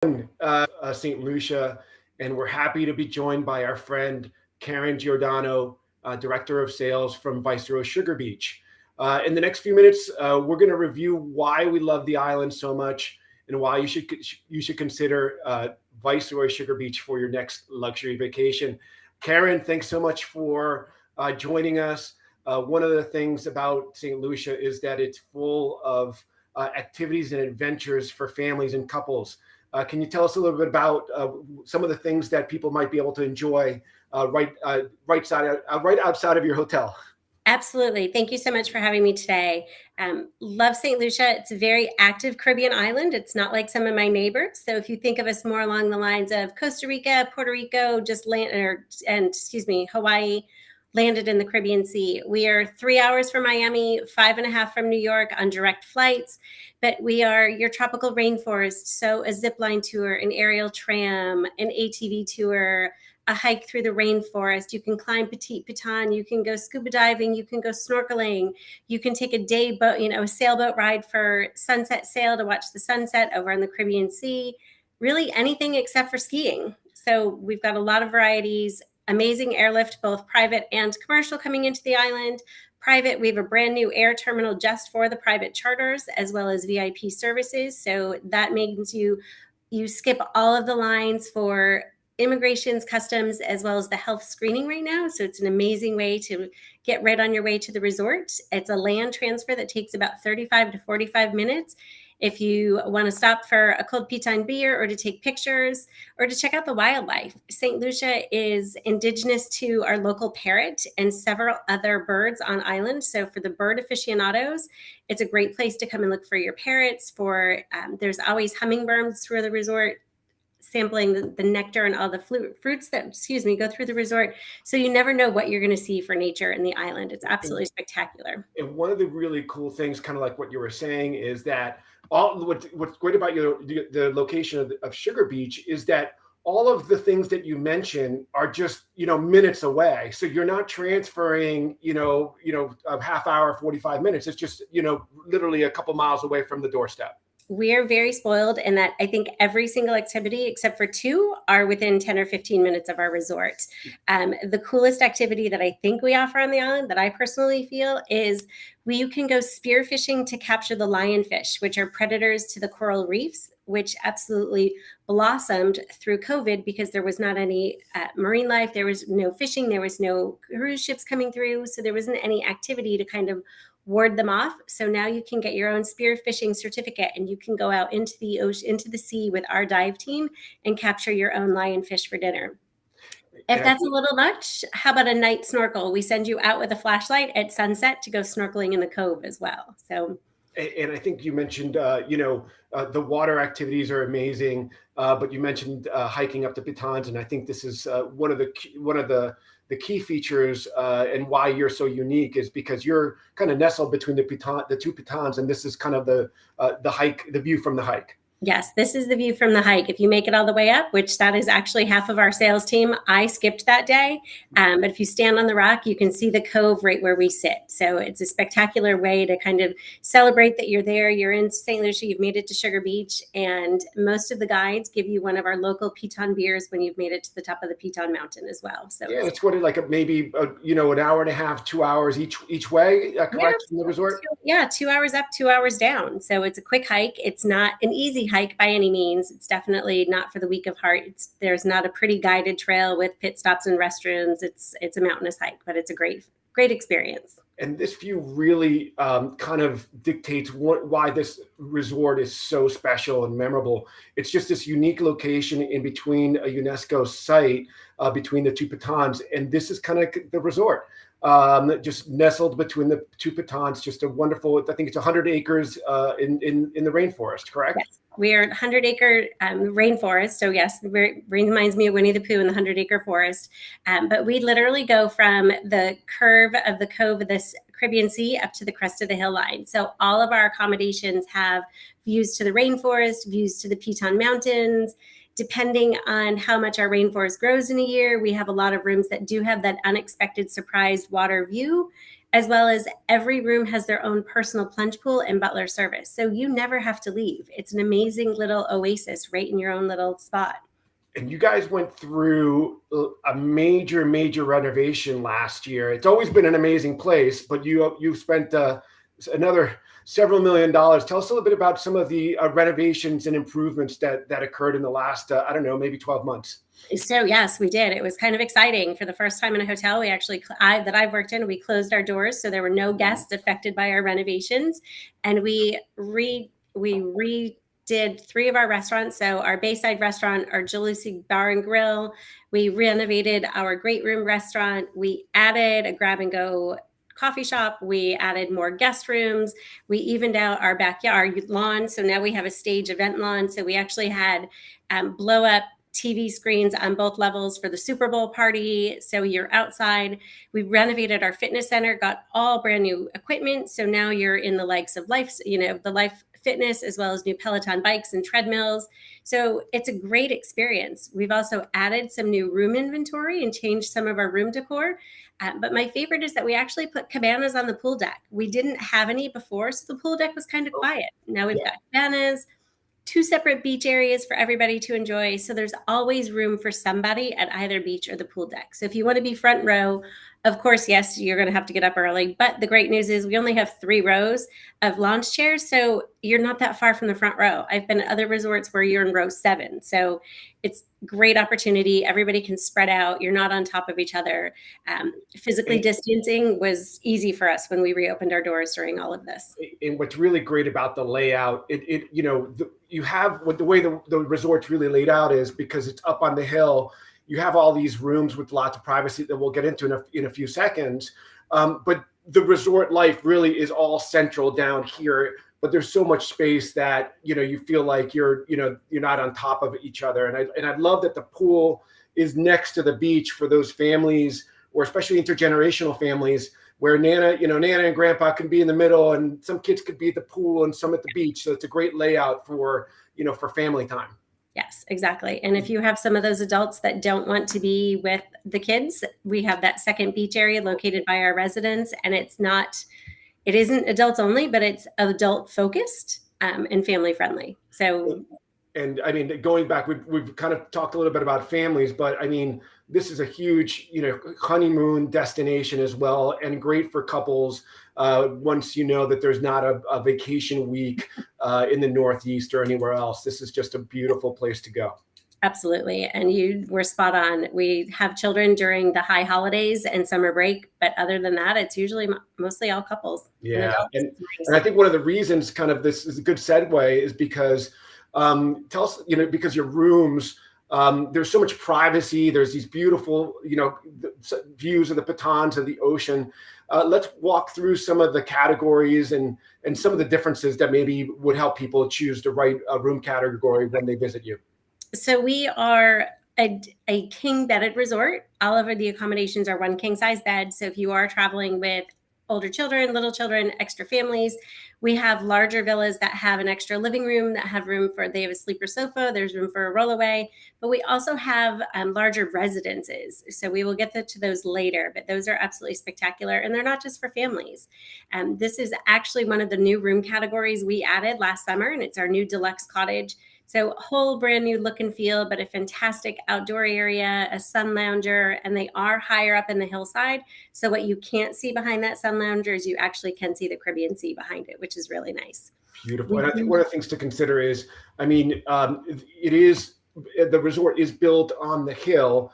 St. Lucia, and we're happy to be joined by our friend Karen Girodano, Director of Sales from Viceroy Sugar Beach. In the next few minutes, we're going to review why we love the island so much and why you should consider Viceroy Sugar Beach for your next luxury vacation. Karen, thanks so much for joining us. One of the things about St. Lucia is that it's full of activities and adventures for families and couples. Can you tell us a little bit about some of the things that people might be able to enjoy right outside of your hotel? Absolutely. Thank you so much for having me today. Love St. Lucia. It's a very active Caribbean island. It's not like some of my neighbors. So if you think of us more along the lines of Costa Rica, Puerto Rico, Hawaii, landed in the Caribbean Sea. We are 3 hours from Miami, 5.5 from New York on direct flights, but we are your tropical rainforest. So a zip line tour, an aerial tram, an ATV tour, a hike through the rainforest. You can climb Petit Piton. You can go scuba diving. You can go snorkeling. You can take a day boat, a sailboat ride for sunset sail to watch the sunset over in the Caribbean Sea. Really anything except for skiing. So we've got a lot of varieties. Amazing airlift, both private and commercial, coming into the island. Private, we have a brand new air terminal just for the private charters, as well as VIP services. So that means you skip all of the lines for immigrations, customs, as well as the health screening right now. So it's an amazing way to get right on your way to the resort. It's a land transfer that takes about 35 to 45 minutes. If you want to stop for a cold piton beer or to take pictures or to check out the wildlife, St. Lucia is indigenous to our local parrot and several other birds on island. So for the bird aficionados, it's a great place to come and look for your parrots. There's always hummingbirds through the resort, sampling the nectar and all the fruits that, go through the resort. So you never know what you're going to see for nature in the island. It's absolutely spectacular. And one of the really cool things, kind of like what you were saying, is that what's great about the location of Sugar Beach is that all of the things that you mentioned are just minutes away. So you're not transferring a half hour, 45 minutes. It's just literally a couple miles away from the doorstep. We're very spoiled in that I think every single activity except for 2 are within 10 or 15 minutes of our resort. The coolest activity that I think we offer on the island, that I personally feel, is you can go spearfishing to capture the lionfish, which are predators to the coral reefs, which absolutely blossomed through COVID because there was not any marine life. There was no fishing. There was no cruise ships coming through. So there wasn't any activity to kind of ward them off. So now you can get your own spearfishing certificate and you can go out into the ocean, into the sea with our dive team and capture your own lionfish for dinner. If that's a little much, how about a night snorkel? We send you out with a flashlight at sunset to go snorkeling in the cove as well. And I think you mentioned, the water activities are amazing, but you mentioned hiking up the pitons, and I think this is one of the key features and why you're so unique is because you're kind of nestled between the two pitons, and this is kind of the hike, the view from the hike. Yes, this is the view from the hike. If you make it all the way up, which that is actually half of our sales team, I skipped that day. But if you stand on the rock, you can see the cove right where we sit. So it's a spectacular way to kind of celebrate that you're there. You're in St. Lucia, you've made it to Sugar Beach, and most of the guides give you one of our local piton beers when you've made it to the top of the Piton Mountain as well. So yeah, it's what, like maybe an hour and a half, 2 hours each way, correct, from the resort? 2 hours up, 2 hours down. So it's a quick hike. It's not an easy hike by any means. It's definitely not for the weak of heart. There's not a pretty guided trail with pit stops and restrooms. It's a mountainous hike, but it's a great experience. And this view really kind of dictates why this resort is so special and memorable. It's just this unique location in between a UNESCO site, between the two pitons, and this is kind of the resort. Just nestled between the two pitons, just a wonderful, I think it's 100 acres in the rainforest, correct? Yes, we are 100-acre rainforest. So yes, it reminds me of Winnie the Pooh in the 100-acre forest. But we literally go from the curve of the cove of this Caribbean Sea up to the crest of the hill line. So all of our accommodations have views to the rainforest, views to the Piton Mountains. Depending on how much our rainforest grows in a year, we have a lot of rooms that do have that unexpected surprise water view. as well as every room has their own personal plunge pool and butler service. So you never have to leave. It's an amazing little oasis right in your own little spot. And you guys went through a major renovation last year. It's always been an amazing place, but you spent another several $1,000,000. Tell us a little bit about some of the renovations and improvements that occurred in the last, I don't know, maybe 12 months. So yes, we did. It was kind of exciting. For the first time in a hotel, we actually, I've worked in, we closed our doors, so there were no guests affected by our renovations, and we redid 3 of our restaurants. So our Bayside Restaurant, our Jalusi Bar and Grill. We renovated our Great Room Restaurant. We added a grab and go coffee shop. We added more guest rooms. We evened out our backyard lawn. So now we have a stage event lawn. So we actually had blow up TV screens on both levels for the Super Bowl party. So you're outside. We renovated our fitness center, got all brand new equipment. So now you're in the likes of Life, the Life Fitness, as well as new Peloton bikes and treadmills. So it's a great experience. We've also added some new room inventory and changed some of our room decor. But my favorite is that we actually put cabanas on the pool deck. We didn't have any before, so the pool deck was kind of quiet. Now we've got cabanas, 2 separate beach areas for everybody to enjoy. So there's always room for somebody at either beach or the pool deck. So if you want to be front row, of course, yes, you're going to have to get up early. But the great news is we only have 3 rows of lounge chairs. So you're not that far from the front row. I've been at other resorts where you're in row 7. So it's great opportunity. Everybody can spread out. You're not on top of each other. Physically distancing was easy for us when we reopened our doors during all of this. And what's really great about the layout, you have the way the resort's really laid out is because it's up on the hill. You have all these rooms with lots of privacy that we'll get into in a few seconds. But the resort life really is all central down here. But there's so much space that you feel like you're not on top of each other. And I love that the pool is next to the beach for those families, or especially intergenerational families, where Nana and Grandpa can be in the middle, and some kids could be at the pool and some at the beach. So it's a great layout for family time. Yes, exactly. And if you have some of those adults that don't want to be with the kids, we have that second beach area located by our residents, and it isn't adults only, but it's adult focused and family friendly. So, and I mean, going back, we've kind of talked a little bit about families, but I mean, this is a huge, honeymoon destination as well, and great for couples. Once you know that there's not a vacation week in the Northeast or anywhere else, this is just a beautiful place to go. Absolutely. And you were spot on. We have children during the high holidays and summer break, but other than that, it's usually mostly all couples. Yeah. And I think one of the reasons kind of this is a good segue is because tell us, because your rooms, there's so much privacy. There's these beautiful, views of the Pitons of the ocean. Let's walk through some of the categories and some of the differences that maybe would help people choose the right room category when they visit you. So we are a king bedded resort. All of the accommodations are 1 king size bed. So if you are traveling with older children, little children, extra families, we have larger villas that have an extra living room, that have they have a sleeper sofa, there's room for a rollaway, but we also have larger residences. So we will get to those later, but those are absolutely spectacular. And they're not just for families. This is actually one of the new room categories we added last summer, and it's our new deluxe cottage. So whole brand new look and feel, but a fantastic outdoor area, a sun lounger, and they are higher up in the hillside. So what you can't see behind that sun lounger is you actually can see the Caribbean Sea behind it, which is really nice. Beautiful. And I think one of the things to consider is, the resort is built on the hill,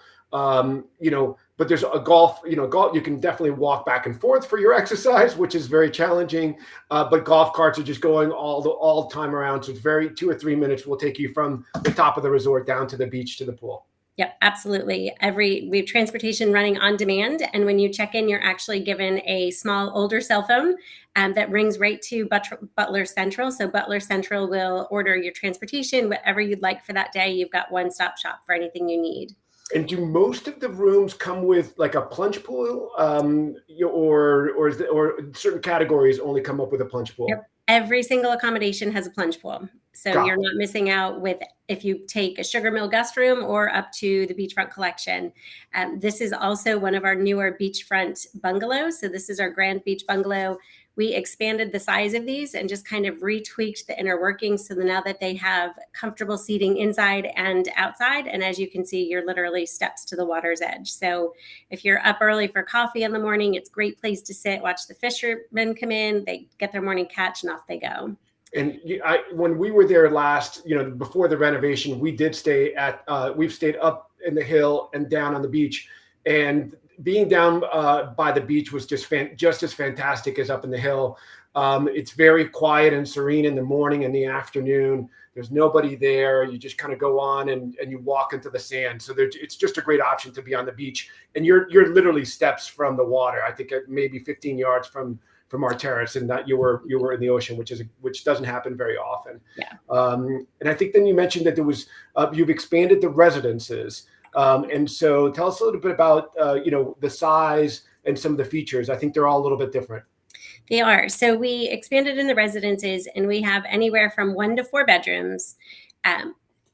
but there's a golf, you can definitely walk back and forth for your exercise, which is very challenging. But golf carts are just going all the time around. So it's 2 or 3 minutes will take you from the top of the resort down to the beach to the pool. Yep, absolutely. We have transportation running on demand. And when you check in, you're actually given a small older cell phone that rings right to Butler Central. So Butler Central will order your transportation, whatever you'd like for that day. You've got one-stop shop for anything you need. And do most of the rooms come with like a plunge pool, or certain categories only come up with a plunge pool? Yep. Every single accommodation has a plunge pool. So Got you're not missing out with if you take a Sugar Mill guest room or up to the beachfront collection. This is also one of our newer beachfront bungalows. So this is our Grand Beach bungalow. We expanded the size of these and just kind of retweaked the inner workings so that now that they have comfortable seating inside and outside. And as you can see, you're literally steps to the water's edge. So if you're up early for coffee in the morning, it's a great place to sit, watch the fishermen come in, they get their morning catch and off they go. And when we were there last, before the renovation, we did stay we've stayed up in the hill and down on the beach, and being down by the beach was just as fantastic as up in the hill. It's very quiet and serene in the morning and the afternoon. There's nobody there. You just kind of go on and you walk into the sand. So it's just a great option to be on the beach. And you're literally steps from the water. I think maybe 15 yards from our terrace, and that you were in the ocean, which doesn't happen very often. Yeah. And I think then you mentioned that there was you've expanded the residences. And so tell us a little bit about, the size and some of the features. I think they're all a little bit different. They are. So we expanded in the residences, and we have anywhere from 1 to 4 bedrooms.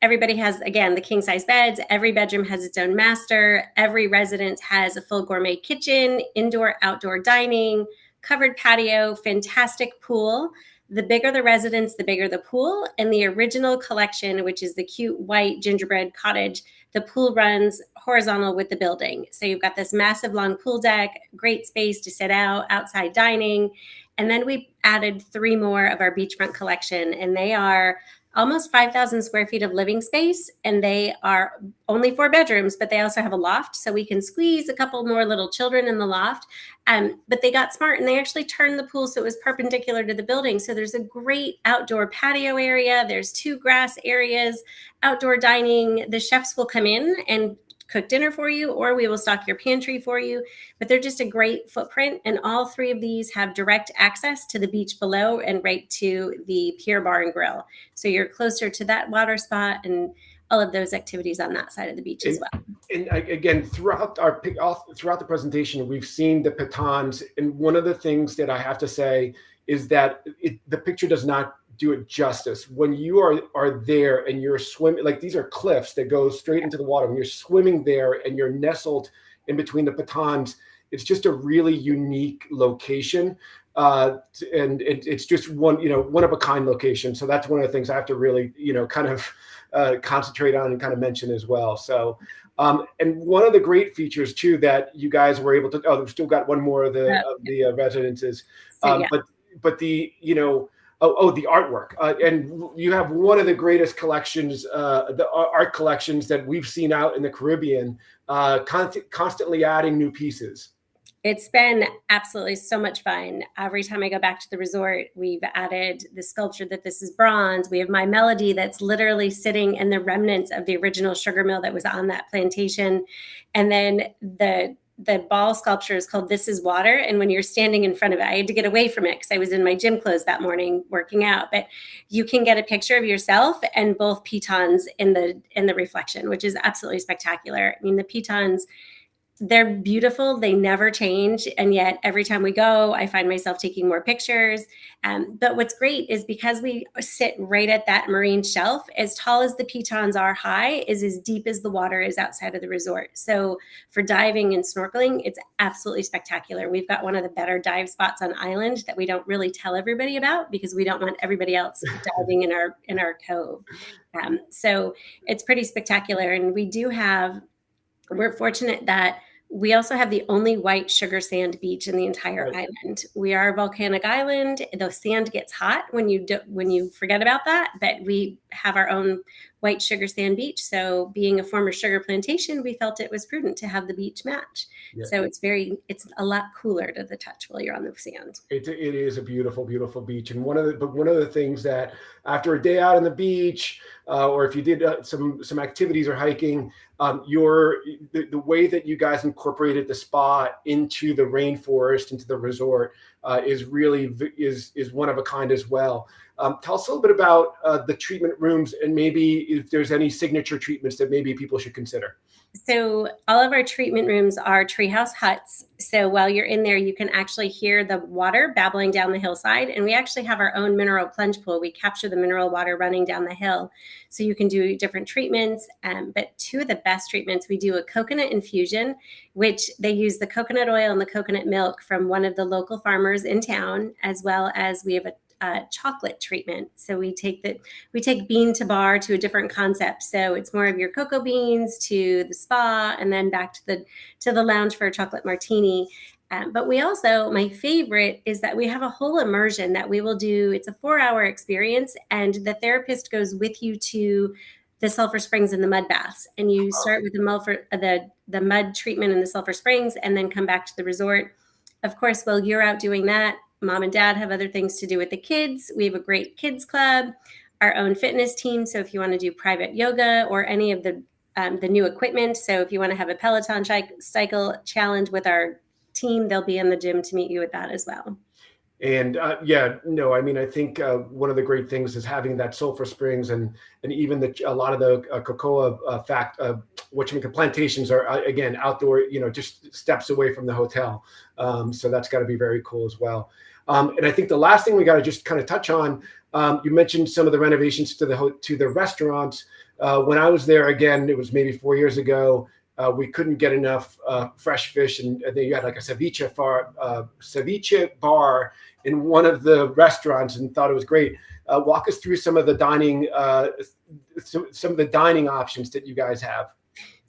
Everybody has, again, the king size beds. Every bedroom has its own master. Every residence has a full gourmet kitchen, indoor, outdoor dining, covered patio, fantastic pool. The bigger the residence, the bigger the pool. And the original collection, which is the cute white gingerbread cottage, the pool runs horizontal with the building. So you've got this massive long pool deck, great space to sit out, outside dining. And then we added 3 more of our beachfront collection, and they are almost 5,000 square feet of living space. And they are only 4 bedrooms, but they also have a loft. So we can squeeze a couple more little children in the loft. But they got smart and they actually turned the pool so it was perpendicular to the building. So there's a great outdoor patio area. There's 2 grass areas, outdoor dining. The chefs will come in and cook dinner for you, or we will stock your pantry for you. But they're just a great footprint. And all 3 of these have direct access to the beach below and right to the pier bar and grill. So you're closer to that water spot and all of those activities on that side of the beach as well. And again, throughout the presentation, we've seen the pitons. And one of the things that I have to say is that the picture does not do it justice. When you are there and you're swimming, like these are cliffs that go straight into the water. When you're swimming there and you're nestled in between the pitons, it's just a really unique location. And it's just one of a kind location. So that's one of the things I have to really, kind of concentrate on and kind of mention as well. So, and one of the great features too, that you guys were able to, we've still got one more of the residences, but the, the artwork. And you have one of the greatest collections, the art collections that we've seen out in the Caribbean, constantly adding new pieces. It's been absolutely so much fun. Every time I go back to the resort, we've added the sculpture that this is bronze. We have my melody that's literally sitting in the remnants of the original sugar mill that was on that plantation. And then the ball sculpture is called This Is Water. And when you're standing in front of it, I had to get away from it because I was in my gym clothes that morning working out. But you can get a picture of yourself and both pitons in the reflection, which is absolutely spectacular. I mean, the pitons, they're beautiful. They never change. And yet every time we go, I find myself taking more pictures. But what's great is because we sit right at that marine shelf, as tall as the pitons are high, is as deep as the water is outside of the resort. So for diving and snorkeling, it's absolutely spectacular. We've got one of the better dive spots on island that we don't really tell everybody about because we don't want everybody else diving in our cove. So it's pretty spectacular. And we're fortunate that we also have the only white sugar sand beach in the entire island. We are a volcanic island. The sand gets hot when you forget about that, but we have our own white sugar sand beach. So being a former sugar plantation, we felt it was prudent to have the beach match. Yeah. So it's a lot cooler to the touch while you're on the sand. It is a beautiful, beautiful beach. And one of the things that after a day out on the beach, or if you did some activities or hiking, the way that you guys incorporated the spa into the rainforest, into the resort, is really is one of a kind as well. Tell us a little bit about the treatment rooms and maybe if there's any signature treatments that maybe people should consider. So all of our treatment rooms are treehouse huts. So while you're in there, you can actually hear the water babbling down the hillside. And we actually have our own mineral plunge pool. We capture the mineral water running down the hill. So you can do different treatments. But two of the best treatments, we do a coconut infusion, which they use the coconut oil and the coconut milk from one of the local farmers in town, as well as we have a chocolate treatment. So we take bean to bar to a different concept. So it's more of your cocoa beans to the spa and then back to the lounge for a chocolate martini. But we also, my favorite is that we have a whole immersion that we will do. It's a 4-hour experience, and the therapist goes with you to the sulfur springs and the mud baths. And you start with the mud treatment in the sulfur springs and then come back to the resort. Of course, while you're out doing that, mom and dad have other things to do with the kids. We have a great kids club, our own fitness team. So if you want to do private yoga or any of the new equipment, so if you want to have a Peloton cycle challenge with our team, they'll be in the gym to meet you with that as well. And I think one of the great things is having that sulfur springs and even a lot of the cocoa plantations are again outdoor, just steps away from the hotel. So that's got to be very cool as well. And I think the last thing we got to just kind of touch on, you mentioned some of the renovations to the restaurants. When I was there, again, it was maybe 4 years ago. We couldn't get enough fresh fish, and then you had like a ceviche bar in one of the restaurants, and thought it was great. Walk us through some of the dining options that you guys have.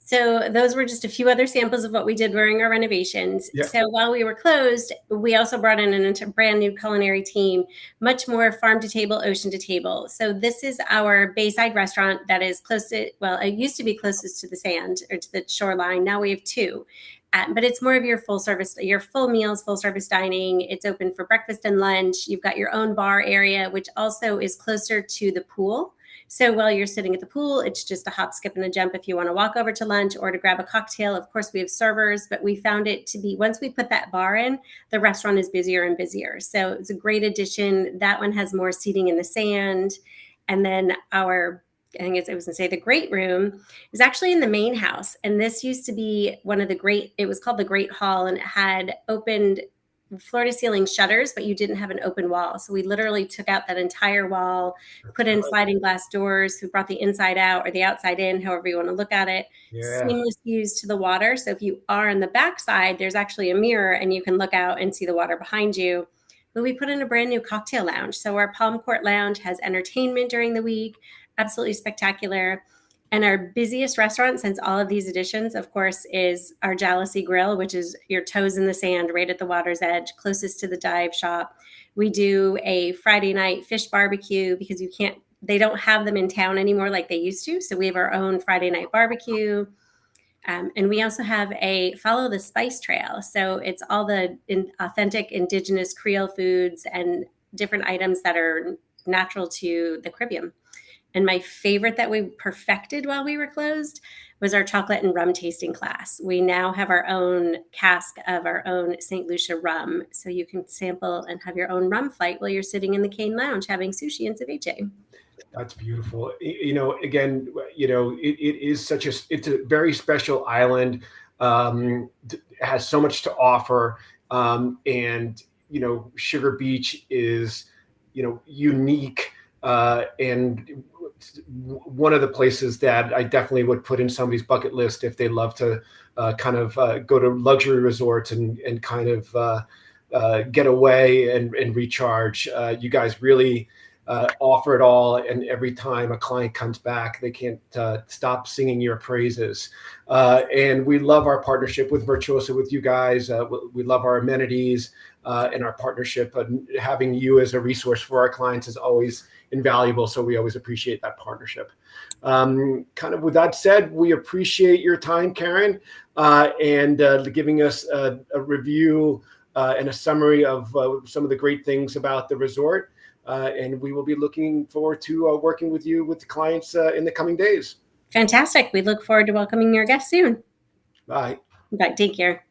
So those were just a few other samples of what we did during our renovations. Yeah. So while we were closed, we also brought in a brand new culinary team, much more farm to table, ocean to table. So this is our Bayside Restaurant that is it used to be closest to the sand or to the shoreline. Now we have two. But it's more of your full service, your full meals, full service dining. It's open for breakfast and lunch. You've got your own bar area, which also is closer to the pool. So while you're sitting at the pool, it's just a hop, skip, and a jump if you want to walk over to lunch or to grab a cocktail. Of course, we have servers, but we found it to be, once we put that bar in, the restaurant is busier and busier. So it's a great addition. That one has more seating in the sand. And then the great room is actually in the main house. And this used to be it was called the Great Hall, and it had opened floor to ceiling shutters, but you didn't have an open wall. So we literally took out that entire wall, put in sliding glass doors, who brought the inside out or the outside in, however you want to look at it. Yeah. Seamless views to the water. So if you are on the backside, there's actually a mirror and you can look out and see the water behind you. But we put in a brand new cocktail lounge. So our Palm Court Lounge has entertainment during the week. Absolutely spectacular. And our busiest restaurant since all of these additions, of course, is our Jalousie Grill, which is your toes in the sand right at the water's edge, closest to the dive shop. We do a Friday night fish barbecue because they don't have them in town anymore like they used to. So we have our own Friday night barbecue. And we also have a Follow the Spice Trail. So it's all the authentic indigenous Creole foods and different items that are natural to the Caribbean. And my favorite that we perfected while we were closed was our chocolate and rum tasting class. We now have our own cask of our own Saint Lucia rum. So you can sample and have your own rum flight while you're sitting in the Cane Lounge having sushi and ceviche. That's beautiful. Again, it's a very special island. It has so much to offer. And Sugar Beach is, unique. And one of the places that I definitely would put in somebody's bucket list if they love to go to luxury resorts and kind of get away and recharge. You guys really offer it all, and every time a client comes back, they can't stop singing your praises. And we love our partnership with Virtuosa, with you guys. We love our amenities and our partnership. Having you as a resource for our clients is always invaluable, so we always appreciate that partnership. Kind of with that said, we appreciate your time, Karen, and giving us a review and a summary of some of the great things about the resort. And we will be looking forward to working with you with the clients in the coming days. Fantastic. We look forward to welcoming your guests soon. Bye. Bye. Take care.